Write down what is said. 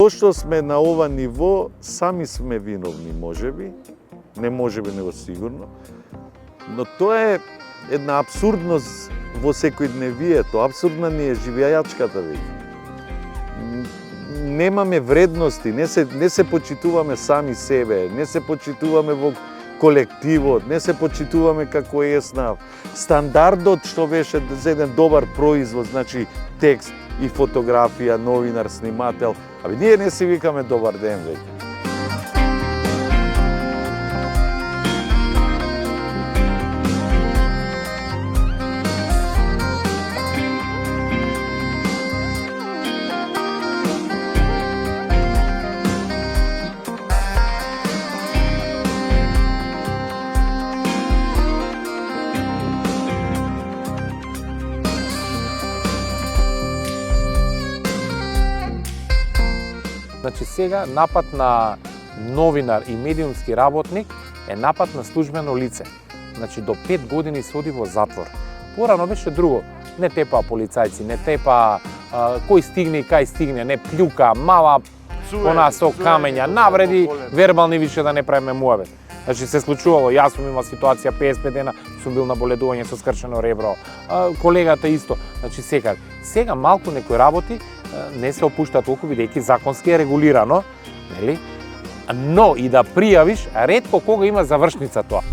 што сме на ова ниво, сами сме виновни, можеби, не можеби, него сигурно, но тоа е една абсурдност во секојдневието, абсурдна ни е живејачката веќе. Немаме вредности, не се почитуваме сами себе, не се почитуваме во колективот, не се почитуваме како есна. Стандардот што беше за еден добар производ, значи текст и фотографија, новинар, снимател, ние не си викаме добар ден веќе. Значи сега напад на новинар и медиумски работник е напад на службено лице. Значи до 5 години се оди во затвор. Порано беше друго. Не тепа полицајци, не тепа кој стигне и кај стигне, не плюка, мава по нас со камења, навреди, вербални више да не правиме муабет. Значи се случувало, јас сум имал ситуација 55 дена, сум бил на боледување со скршено ребро, колегата исто. Значи сега малку некои работи не се опушта толку бидејќи законски е регулирано, нели? Но и да пријавиш, ретко кога има завршница тоа.